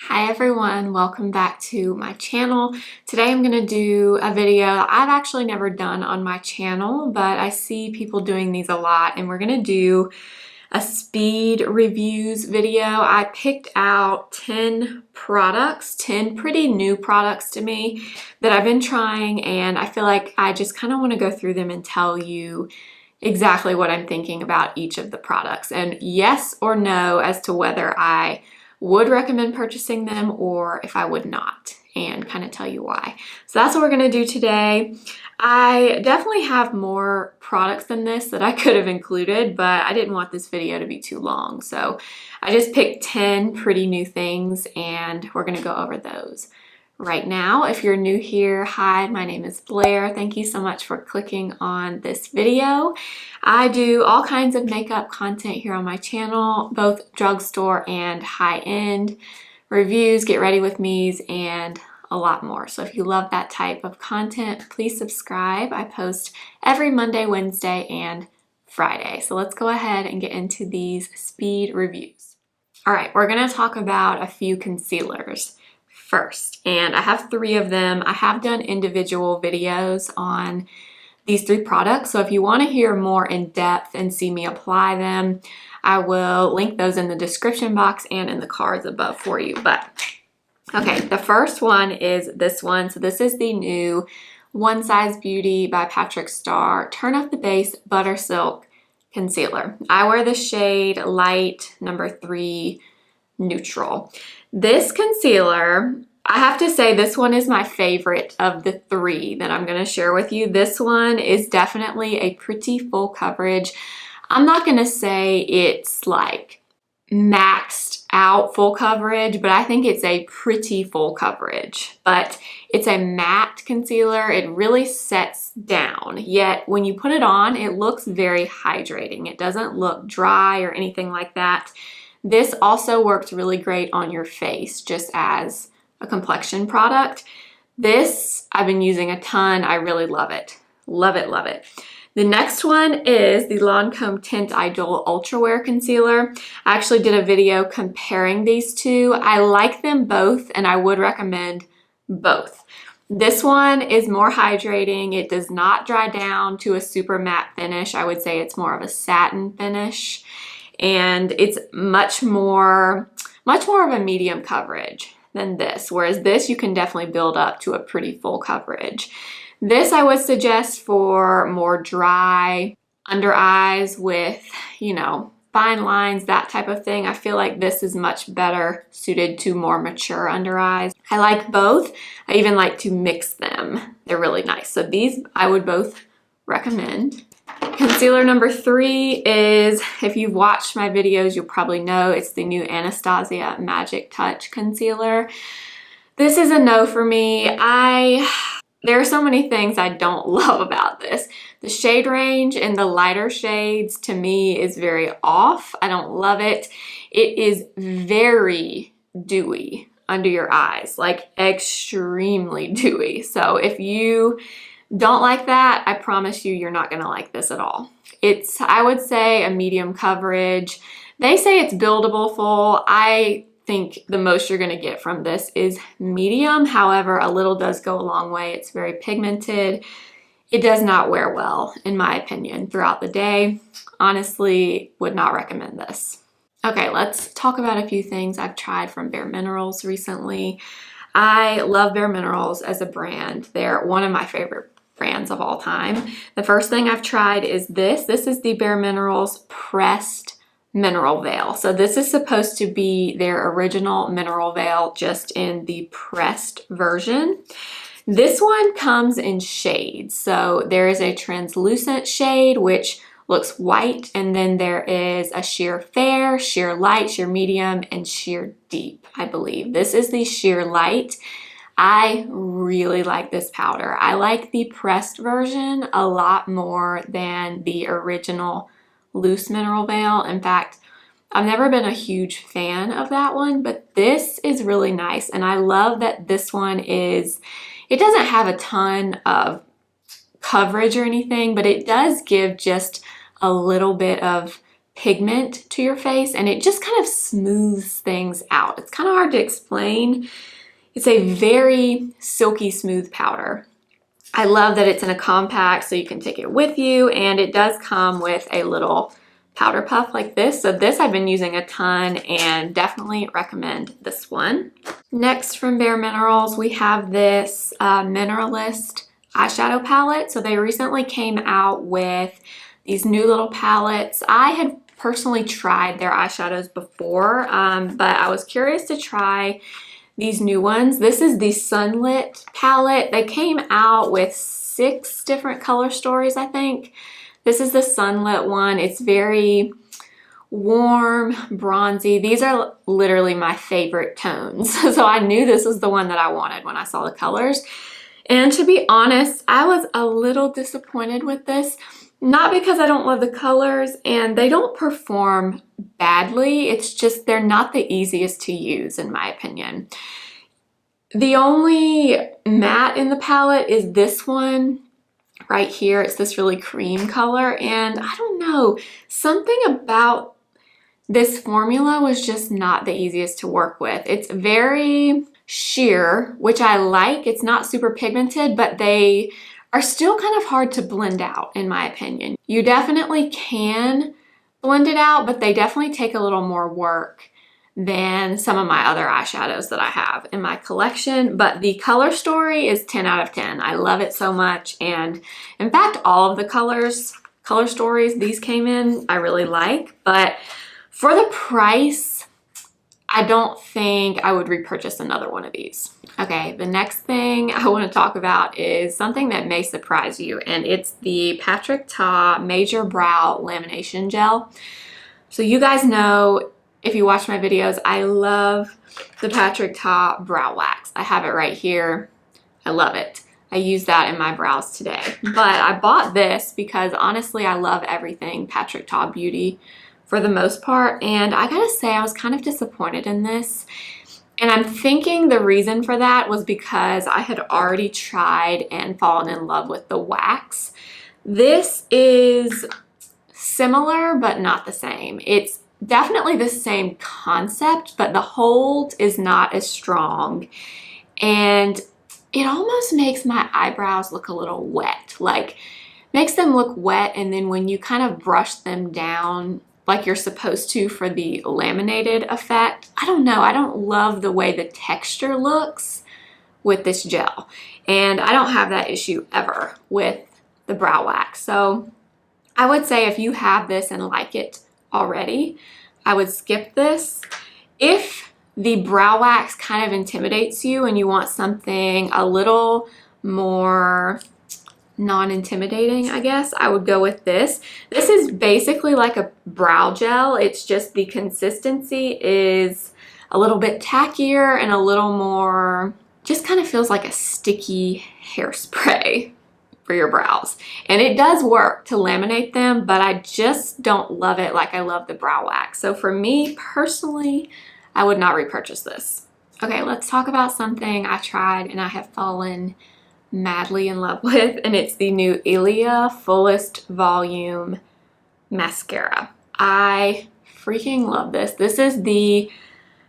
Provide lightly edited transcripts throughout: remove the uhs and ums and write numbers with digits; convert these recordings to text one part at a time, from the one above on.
Hi everyone, welcome back to my channel. Today I'm going to do a video I've actually never done on my channel, but I see people doing these a lot, and we're going to do a speed reviews video. I picked out 10 products, 10 pretty new products to me that I've been trying, and I feel like I just kind of want to go through them and tell you exactly what I'm thinking about each of the products, and yes or no as to whether I would recommend purchasing them or if I would not, and kind of tell you why. So that's what we're going to do today. I definitely have more products than this that I could have included, but I didn't want this video to be too long. So I just picked 10 pretty new things and we're going to go over those right now. If you're new here, hi, my name is Blair. Thank you so much for clicking on this video. I do all kinds of makeup content here on my channel, both drugstore and high-end reviews, get ready with me's, and a lot more. So if you love that type of content, please subscribe. I post every Monday, Wednesday, and Friday. So let's go ahead and get into these speed reviews. All right, we're gonna talk about a few concealers first, and I have 3 of them. I have done individual videos on these 3 products, so if you want to hear more in depth and see me apply them, I will link those in the description box and in the cards above for you. But okay, the first one is this one. So this is the new One Size Beauty by Patrick Starr Turn Up the Base Buttersilk Concealer. I wear the shade Light number 3 Neutral. This concealer, I have to say this one is my favorite of the 3 that I'm going to share with you. This one is definitely a pretty full coverage. I'm not going to say it's like maxed out full coverage, but I think it's a pretty full coverage. But it's a matte concealer. It really sets down, yet when you put it on, it looks very hydrating. It doesn't look dry or anything like that. This also works really great on your face just as a complexion product. This I've been using a ton. I really love it. Love it, love it. The next one is the Lancome Tint Idole Ultra Wear Concealer. I actually did a video comparing these two. I like them both and I would recommend both. This one is more hydrating. It does not dry down to a super matte finish. I would say it's more of a satin finish. And it's much more of a medium coverage than this, whereas this you can definitely build up to a pretty full coverage. This I would suggest for more dry under eyes with, you know, fine lines, that type of thing. I feel like this is much better suited to more mature under eyes. I like both. I even like to mix them. They're really nice. So these I would both recommend. Concealer number 3 is, if you've watched my videos, you'll probably know it's the new Anastasia Magic Touch Concealer. This is a no for me. There are so many things I don't love about this. The shade range in the lighter shades to me is very off. I don't love it. It is very dewy under your eyes, like extremely dewy. So if you don't like that, I promise you, you're not gonna like this at all. It's, I would say, a medium coverage. They say it's buildable full. I think the most you're gonna get from this is medium. However, a little does go a long way. It's very pigmented. It does not wear well, in my opinion, throughout the day. Honestly, would not recommend this. Okay, let's talk about a few things I've tried from Bare Minerals recently. I love Bare Minerals as a brand. They're one of my favorite brands of all time. The first thing I've tried is this. This is the Bare Minerals Pressed Mineral Veil. So this is supposed to be their original mineral veil, just in the pressed version. This one comes in shades. So there is a translucent shade, which looks white, and then there is a sheer fair, sheer light, sheer medium, and sheer deep, I believe. This is the sheer light. I really like this powder. I like the pressed version a lot more than the original loose mineral veil. In fact, I've never been a huge fan of that one, but this is really nice. And I love that this one is, it doesn't have a ton of coverage or anything, but it does give just a little bit of pigment to your face, and it just kind of smooths things out. It's kind of hard to explain. It's a very silky smooth powder. I love that it's in a compact so you can take it with you, and it does come with a little powder puff like this. So this I've been using a ton and definitely recommend this one. Next from Bare Minerals, we have this Mineralist eyeshadow palette. So they recently came out with these new little palettes. I had personally tried their eyeshadows before, but I was curious to try these new ones. This is the Sunlit palette. They came out with 6 different color stories, I think. This is the Sunlit one. It's very warm, bronzy. These are literally my favorite tones. So I knew this was the one that I wanted when I saw the colors. And to be honest, I was a little disappointed with this. Not because I don't love the colors, and they don't perform badly. It's just they're not the easiest to use in my opinion. The only matte in the palette is this one right here. It's this really cream color, and I don't know, something about this formula was just not the easiest to work with. It's very sheer, which I like. It's not super pigmented, but they are still kind of hard to blend out in my opinion. You definitely can blend it out, but they definitely take a little more work than some of my other eyeshadows that I have in my collection. But the color story is 10 out of 10. I love it so much. And in fact, all of the color stories these came in, I really like. But for the price, I don't think I would repurchase another one of these. Okay, the next thing I want to talk about is something that may surprise you, and it's the Patrick Ta Major Brow Lamination Gel. So you guys know, if you watch my videos, I love the Patrick Ta Brow Wax. I have it right here. I love it. I use that in my brows today. But I bought this because honestly, I love everything Patrick Ta Beauty for the most part, and I gotta say I was kind of disappointed in this. And I'm thinking the reason for that was because I had already tried and fallen in love with the wax. This is similar, but not the same. It's definitely the same concept, but the hold is not as strong. And it almost makes my eyebrows look a little wet, like makes them look wet. And then when you kind of brush them down, like you're supposed to for the laminated effect, I don't know, I don't love the way the texture looks with this gel. And I don't have that issue ever with the brow wax. So I would say if you have this and like it already, I would skip this. If the brow wax kind of intimidates you and you want something a little more non-intimidating, I guess, I would go with this. This is basically like a brow gel. It's just the consistency is a little bit tackier and a little more, just kind of feels like a sticky hairspray for your brows. And it does work to laminate them, but I just don't love it like I love the brow wax. So for me personally, I would not repurchase this. Okay, let's talk about something I tried and I have fallen madly in love with, and it's the new Ilia Fullest Volume Mascara. I freaking love this. This is the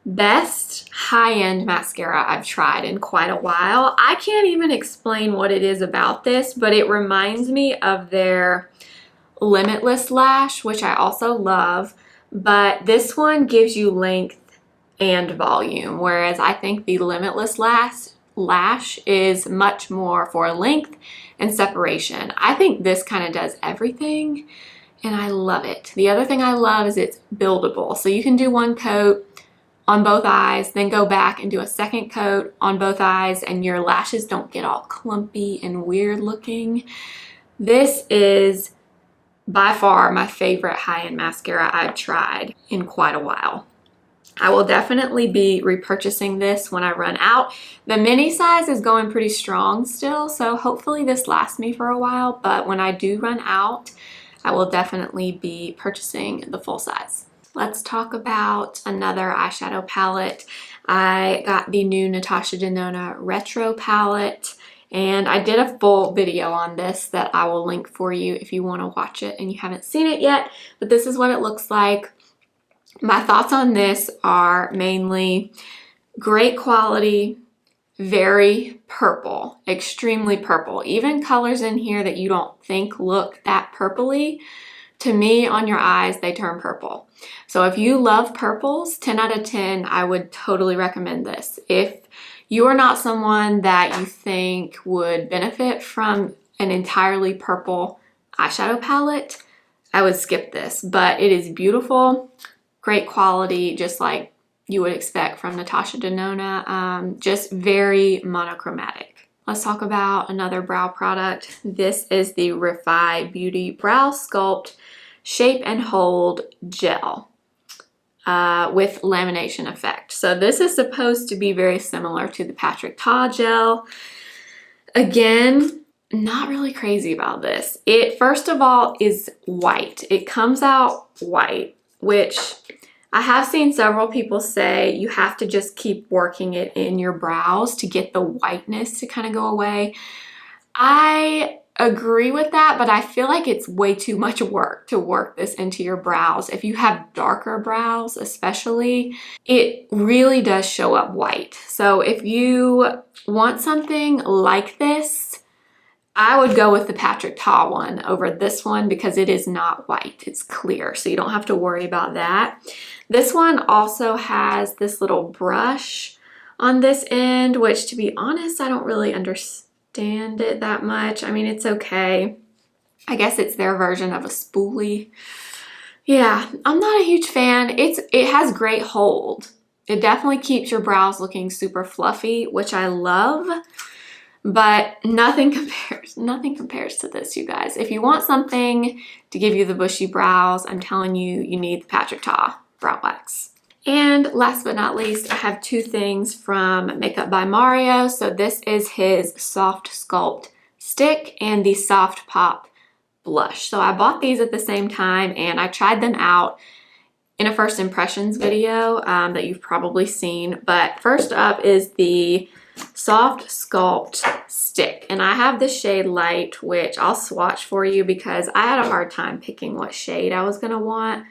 best high-end mascara I've tried in quite a while. I can't even explain what it is about this, but it reminds me of their Limitless Lash, which I also love, but this one gives you length and volume, whereas I think the Limitless Lash is much more for length and separation. I think this kind of does everything and I love it. The other thing I love is it's buildable. So you can do one coat on both eyes, then go back and do a second coat on both eyes, and your lashes don't get all clumpy and weird looking. This is by far my favorite high-end mascara I've tried in quite a while. I will definitely be repurchasing this when I run out. The mini size is going pretty strong still, so hopefully this lasts me for a while, but when I do run out, I will definitely be purchasing the full size. Let's talk about another eyeshadow palette. I got the new Natasha Denona Retro Palette, And I did a full video on this that I will link for you if you want to watch it and you haven't seen it yet. But this is what it looks like. My thoughts on this are mainly great quality, very purple, extremely purple. Even colors in here that you don't think look that purpley, to me, on your eyes, they turn purple. So if you love purples, 10 out of 10, I would totally recommend this. If you are not someone that you think would benefit from an entirely purple eyeshadow palette, I would skip this, but it is beautiful, great quality, just like you would expect from Natasha Denona, just very monochromatic. Let's talk about another brow product. This is the Refy Beauty Brow Sculpt Shape and Hold Gel with lamination effect. So this is supposed to be very similar to the Patrick Ta gel. Again, not really crazy about this. It, first of all, is white. It comes out white, which I have seen several people say you have to just keep working it in your brows to get the whiteness to kind of go away. I agree with that, but I feel like it's way too much work to work this into your brows. If you have darker brows especially, it really does show up white. So if you want something like this, I would go with the Patrick Ta one over this one because it is not white, it's clear, so you don't have to worry about that. This one also has this little brush on this end, which, to be honest, I don't really understand it that much. I mean, it's okay. I guess it's their version of a spoolie. Yeah, I'm not a huge fan. It has great hold. It definitely keeps your brows looking super fluffy, which I love. But nothing compares to this, you guys. If you want something to give you the bushy brows, I'm telling you, you need the Patrick Ta brow wax. And last but not least, I have two things from Makeup by Mario. So this is his Soft Sculpt Stick and the Soft Pop Blush. So I bought these at the same time and I tried them out in a first impressions video that you've probably seen. But first up is the Soft Sculpt Stick, and I have the shade Light, which I'll swatch for you because I had a hard time picking what shade I was gonna want,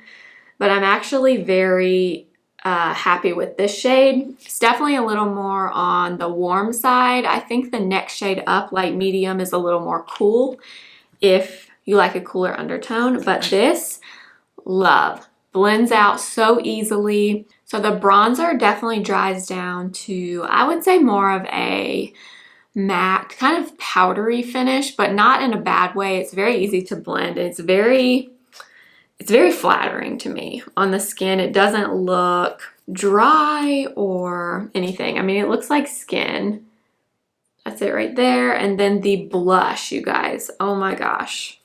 but I'm actually very happy with this shade. It's definitely a little more on the warm side. I think the next shade up, Light Medium, is a little more cool if you like a cooler undertone, but this, love. Blends out so easily. So the bronzer definitely dries down to, I would say, more of a matte, kind of powdery finish, but not in a bad way. It's very easy to blend. It's very flattering to me on the skin. It doesn't look dry or anything. I mean, it looks like skin. That's it right there. And then the blush, you guys. Oh my gosh.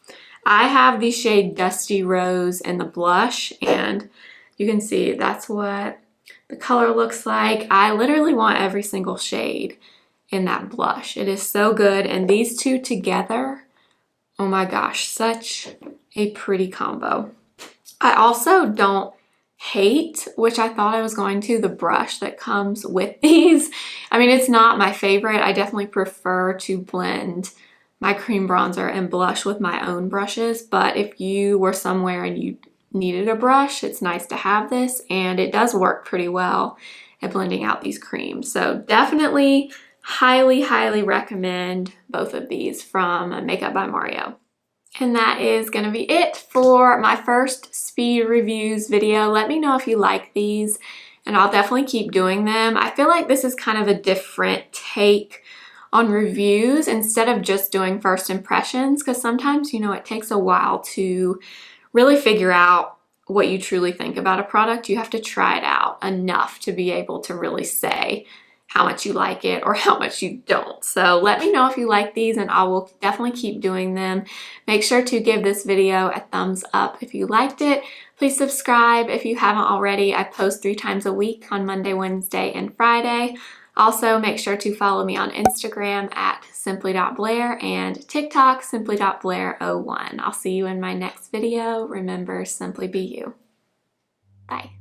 I have the shade Dusty Rose in the blush, and you can see that's what the color looks like. I literally want every single shade in that blush. It is so good, and these two together, oh my gosh, such a pretty combo. I also don't hate, which I thought I was going to, the brush that comes with these. I mean, it's not my favorite. I definitely prefer to blend my cream bronzer and blush with my own brushes, but if you were somewhere and you needed a brush, it's nice to have this, and it does work pretty well at blending out these creams. So definitely highly recommend both of these from Makeup by Mario. And that is going to be it for my first speed reviews video. Let me know if you like these, and I'll definitely keep doing them. I feel like this is kind of a different take on reviews instead of just doing first impressions, because sometimes, you know, it takes a while to really figure out what you truly think about a product. You have to try it out enough to be able to really say how much you like it or how much you don't. So let me know if you like these, and I will definitely keep doing them. Make sure to give this video a thumbs up if you liked it. Please subscribe if you haven't already. I post 3 times a week on Monday, Wednesday, and Friday. Also, make sure to follow me on Instagram at simply.blair and TikTok simply.blair01. I'll see you in my next video. Remember, simply be you. Bye.